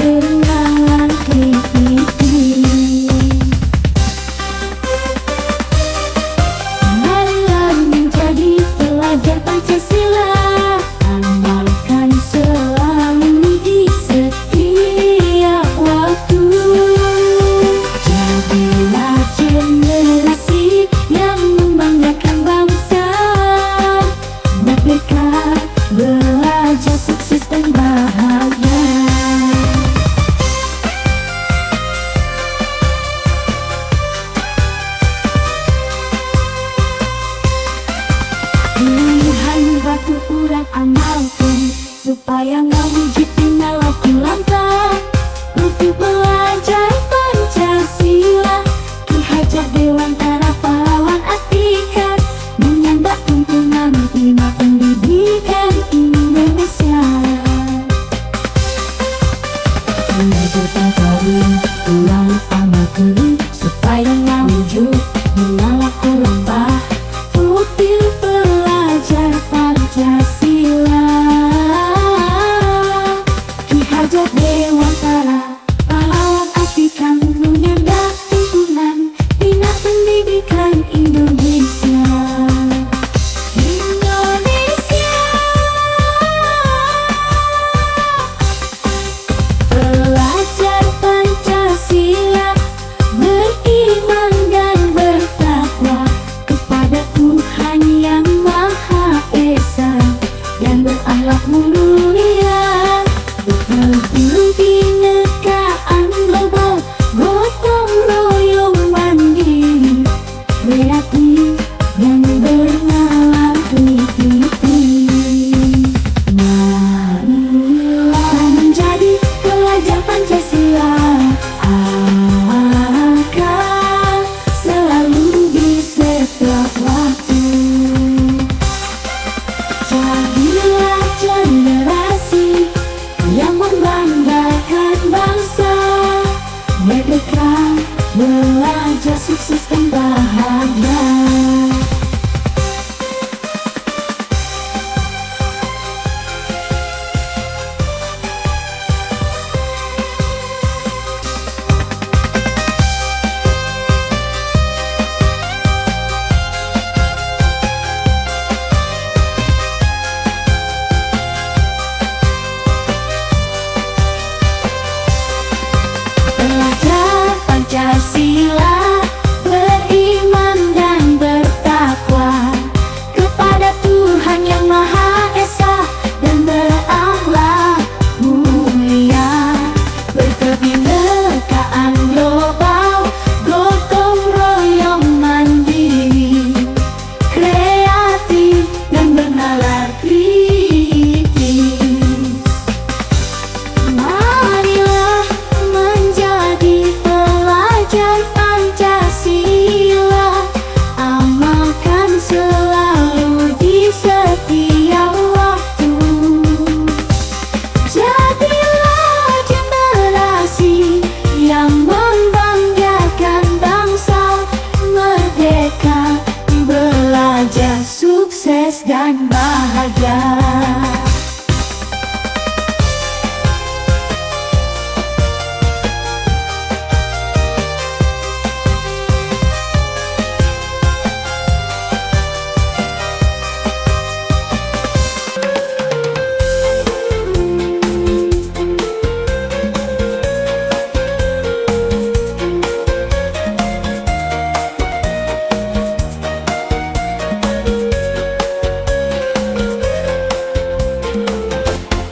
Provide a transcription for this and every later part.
bernalar kritik. Marilah menjadi pelajar Pancasila, amalkan selalu di setiap waktu. Jadilah generasi yang membanggakan bangsa, merdeka, belajar, sukses dan bahagia. Tuhan batu urang amalkan, supaya ngawujud tina laku langkah. Untuk belajar Pancasila, Ki Hajar Dewantara pahlawan Atikat, menyambat tuntunan tina pendidikan Indonesia. Menjadi kawin ulang amalkan, supaya ngawujud tina laku langkah. Putih pelajar Pancasila, Ki Hajar Dewantara pahlawan Atikat, menyambat tuntunan tina pendidikan Indonesia. Indonesia, pelajar Pancasila, beriman dan bertakwa kepada Tuhan yang Maha Esa, dan berakhlak mulia. Betul binekaan global, gotong royong mandiri, kreatif dan bernalar kritik. Marilah menjadi pelajar Pancasila, akan selalu di setiap waktu. Jadilah generasi yang membanggakan bangsa, merdeka, belajar, sukses dan bahagia. Pelajar Pancasila, beriman dan bertakwa kepada Tuhan yang Maha Esa, dan berakhlak mulia. Berkebinekaan global, gotong royong mandiri, kreatif dan bernalar kritis. Marilah menjadi pelajar Pancasila, amalkan selalu di setiap waktu. Jadilah generasi yang membanggakan bangsa, merdeka, belajar, sukses dan bahagia.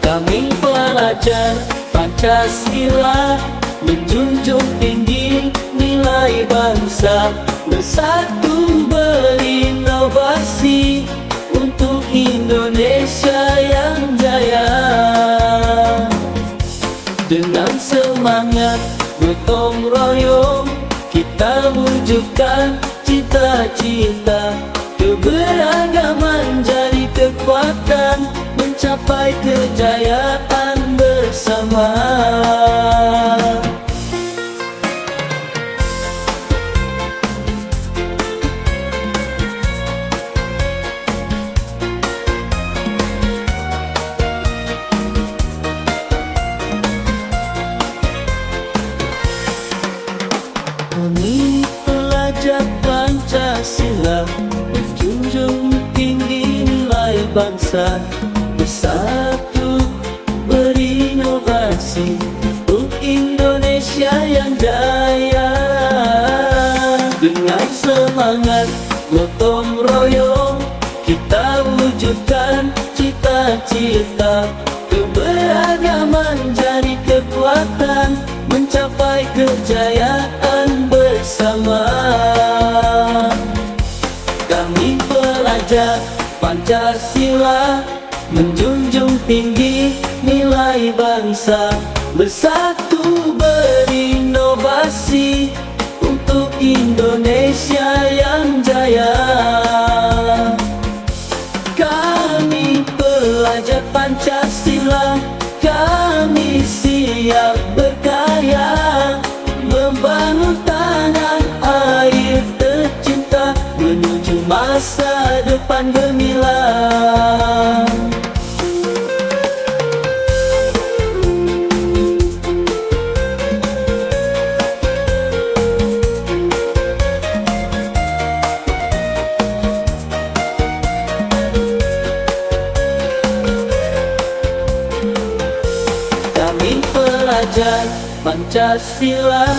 Kami pelajar Pancasila, menjunjung tinggi nilai bangsa, bersatu berinovasi untuk Indonesia yang jaya. Dengan semangat gotong royong, kita wujudkan cita-cita. Keberagaman jadi kekuatan, mencapai kejayaan bersama. Pancasila, menjunjung tinggi nilai bangsa, bersatu berinovasi untuk Indonesia yang jaya. Dengan semangat gotong royong, kita wujudkan cita-cita. Keberagaman jadi kekuatan, mencapai kejayaan bersama. Kami pelajar Pancasila, menjunjung tinggi nilai bangsa, bersatu berinovasi untuk Indonesia yang jaya. Kami pelajar Pancasila, kami siap berkarya, membangun tanah air tercinta, menuju masa depan gemilang. Kami pelajar Pancasila,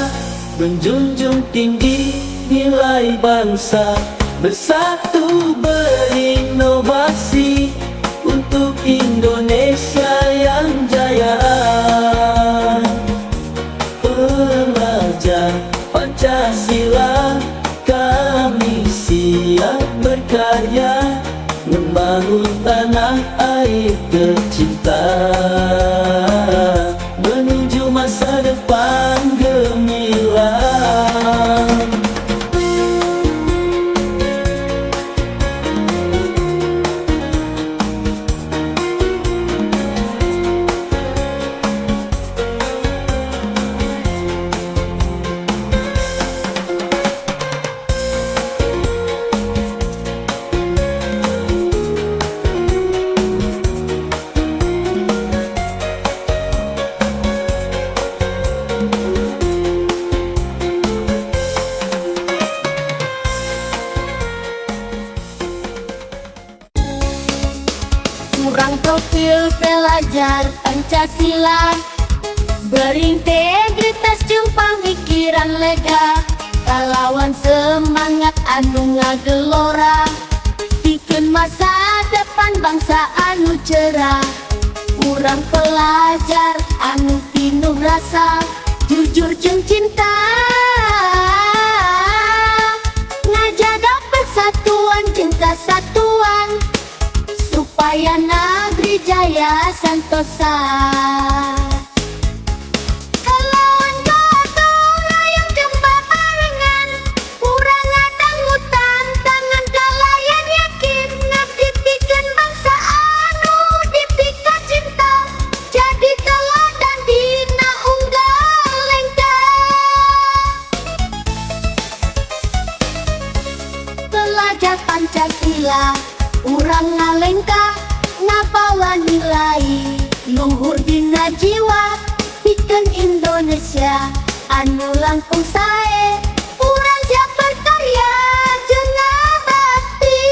menjunjung tinggi nilai bangsa, bersatu berinovasi untuk Indonesia yang jaya. Pelajar Pancasila, kami siap berkarya, membangun tanah air tercinta, menuju masa depan gemilang. Kurang profil pelajar Pancasila, berintegritas jeung pamikiran lega, kalawan semangat anu ngagelora, pikeun masa depan bangsa anu cerah. Kurang pelajar anu pinuh rasa, jujur jeung cinta, ngajaga persatuan jeung kesatuan, supaya negeri jaya santosa. Kalawan gotong royong jeung babarengan, urang ngadanggutan tangan kalayan yakin, ngabdi pikeun bangsa anu dipika cinta, jadi teladan dina unggal lengka. Pelajar Pancasila, urang ngalengka, ngabawa nilai luhur dina jiwa, pikeun Indonesia anu langkung sae. Urang siap berkarya jeung ngabakti.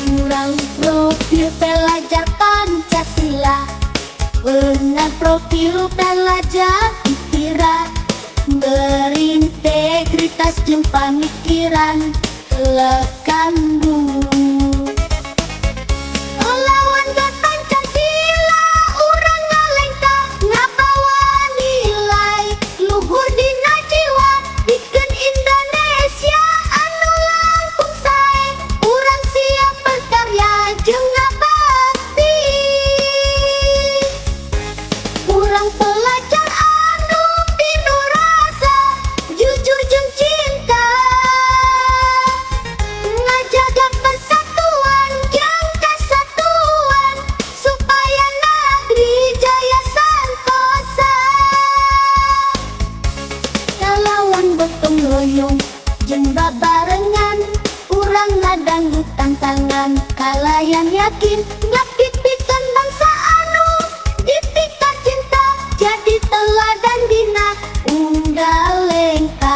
Kurang profil pelajar Pancasila, benar profil pelajar pikiran, berintegritas jeung pamikiran lekan bumi. Lawan gat Pancasila, urang ngalengka, ngabawa nilai luhur dina jiwa, pikeun Indonesia anu langkung sae. Urang siap berkarya jeung ngabakti. Urang pelajar anu pinuh rasa, jujur jeung cinta, ngajaga persatuan yakin ngapipikan bangsa anu dipika cinta jadi teladan dina Unggalengka.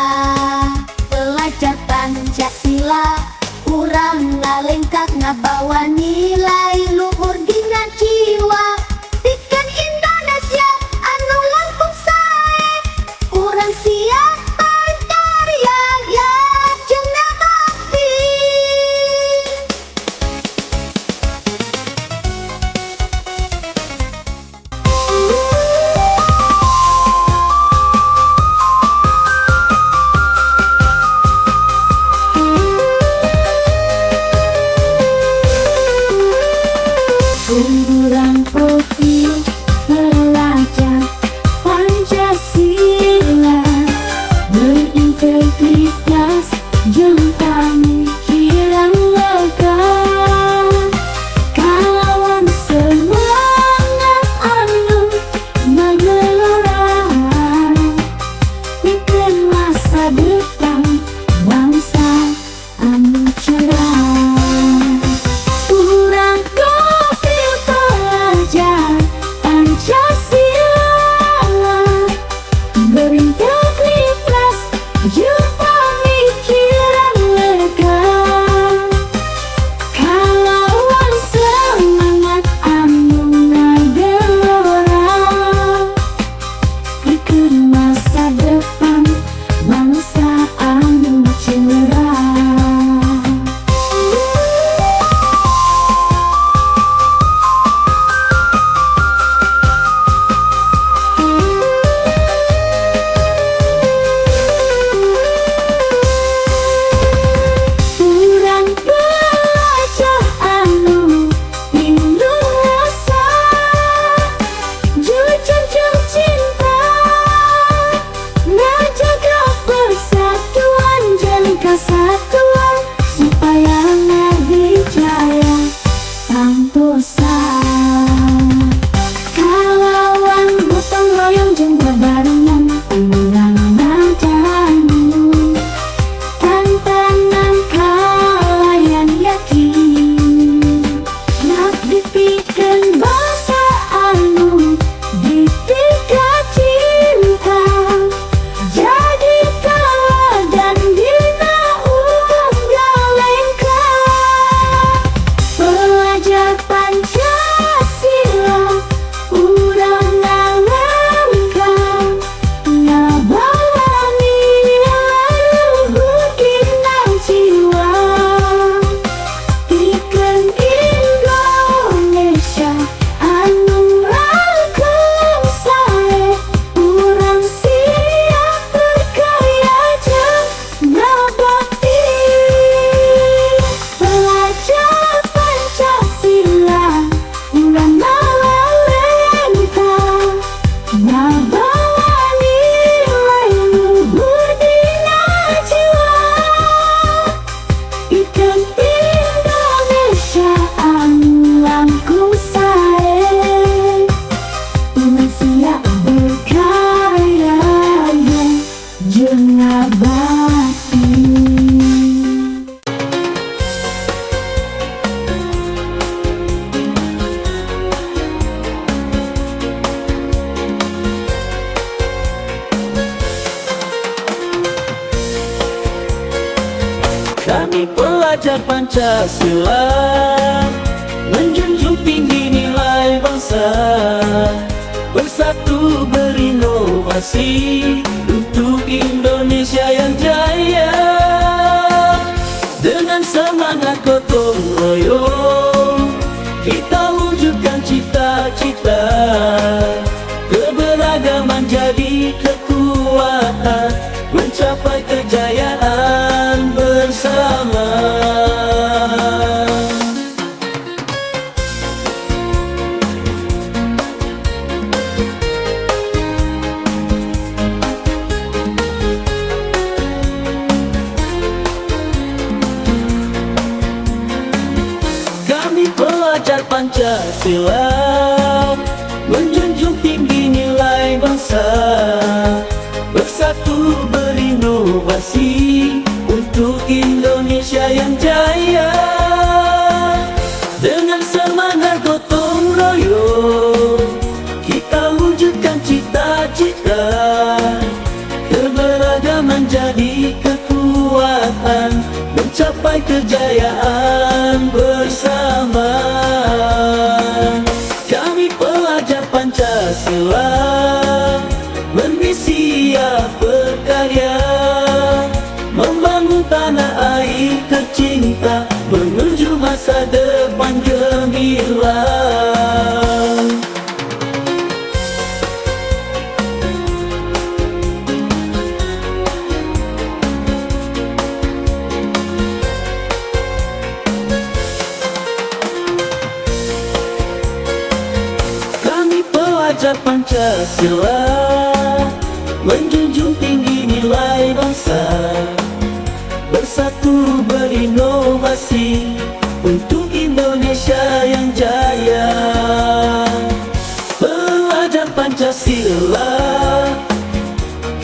Belajar Pancasila urang ngalengka ngabawa nilai luhur dina jiwa bikin Indonesia anu langkung sae. Urang siap pancarya ya jeung bakti. Urang profil pelajar Pancasila berintegritas jeung pamikiran lega kalawan semangat anu magelora pikeun masa depan bangsa anu cerah. Urang profil pelajar Pancasila berintegritas jeung pamikiran lega kalawan semangat anu ngagelora pikeun masa depan bangsa anu cerah. Urang belajar anu indung rasa jujur jeung cinta ngajaga persatuan jeung kesatuan supaya ngadijaya santosa kalawan gotong royong jeung bebarengan menang ngadanu tantangan kalayan yakin ngabdipikeun bangsa anu dipika cinta jadi teladan dina Unggalengka. Belajar Pancasila urang ngalengka ngabawa nilai luhur dina jiwa pikeun Indonesia anu langkung sae. Urang siap berkarya jeung ngabakti. Belajar Pancasila urang ngalengka ngabawa nilai luhur dina jiwa pikeun Indonesia anu langkung sae. Urang siap berkarya jeung ngabakti. Kami pelajar Pancasila menjunjung tinggi nilai bangsa, bersatu berinovasi untuk Indonesia yang jaya. Dengan semangat gotong royong kita wujudkan cita-cita, keberagaman jadi kekuatan, mencapai kejayaan bersama. Kami pelajar Pancasila menjunjung tinggi nilai bangsa, bersatu berinovasi untuk Indonesia yang jaya. Dengan mencapai kejayaan bersama. Kami pelajar Pancasila bermisi berkarya, membangun tanah air tercinta menuju masa depan gemilang. Kami pelajar Pancasila menjunjung tinggi nilai bangsa, bersatu berinovasi untuk Indonesia yang jaya. Pelajar Pancasila,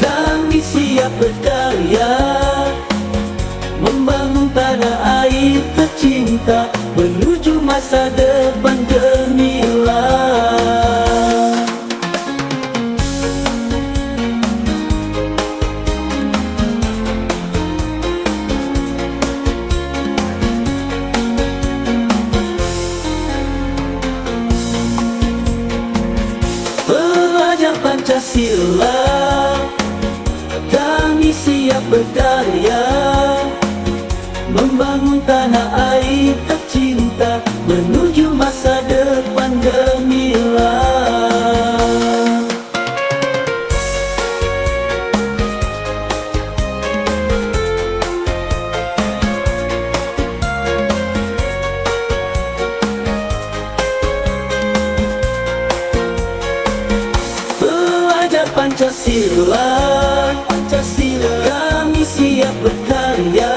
kami siap berkarya, membangun tanah air tercinta menuju masa depan gemilang. Pelajar Pancasila, kami siap berkarya, membangun tanah air tercinta menuju masa depan gemilang. Pelajar Pancasila, kami siap berkarya,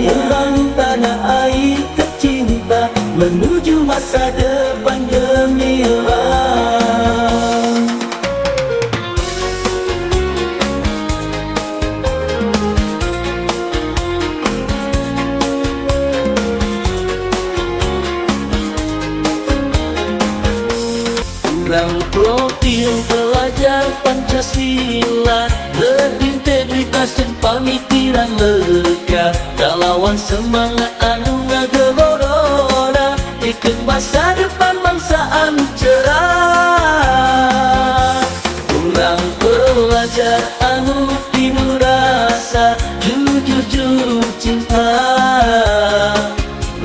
membangun tanah air tercinta menuju masa depan gemilang. Kurang profil pelajar Pancasila, berintegritas dan pemikiran lega, lawan semangat anu ngagelorona, ikut masa depan bangsa anu cerah. Kurang pelajar anu penuh rasa, jujur cinta,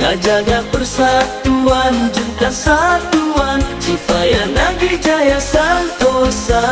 ngajaga persatuan jeung kesatuan supaya negeri jaya santosa.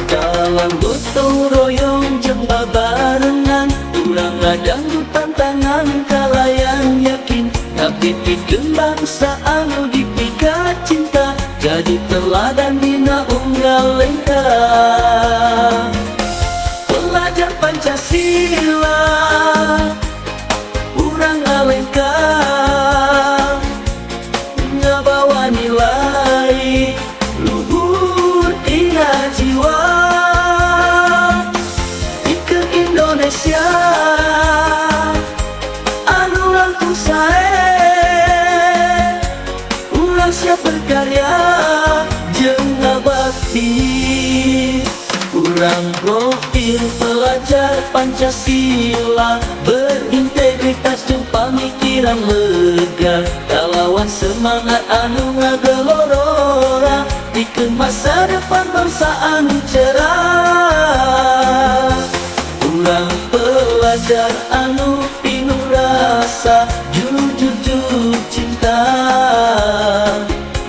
Dalam gotong royong jeung babarengan, urang ngadanggu tantangan kalayan yakin, tapi pikeun bangsa anu dipika cinta, jadi teladan dina unggal lengka. Pelajar Pancasila, urang ngalengka, ngabawa nilai luhur dina jiwa. Indonesia anu langkung sae, urang siap berkarya jeung ngabakti. Urang profil pelajar Pancasila, berintegritas jeung pamikiran lega, lawan semangat anu ngagelorora, pikeun masa depan bangsa anu cerah. Urang pelajar anu penuh rasa, jujur cinta,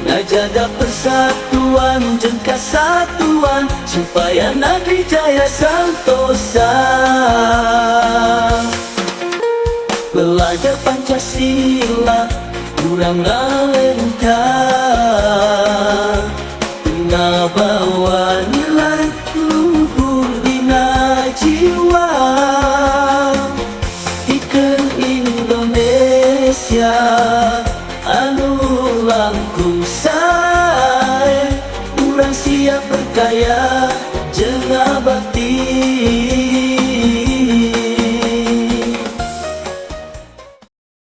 ngajaga persatuan jeung kesatuan supaya negeri jaya santosa. Pelajar Pancasila, urang ngalengka, ngabawa nilai luhur dina jiwa. Pikeun Indonesia anu langkung sae, urang siap berkarya jeung ngabakti.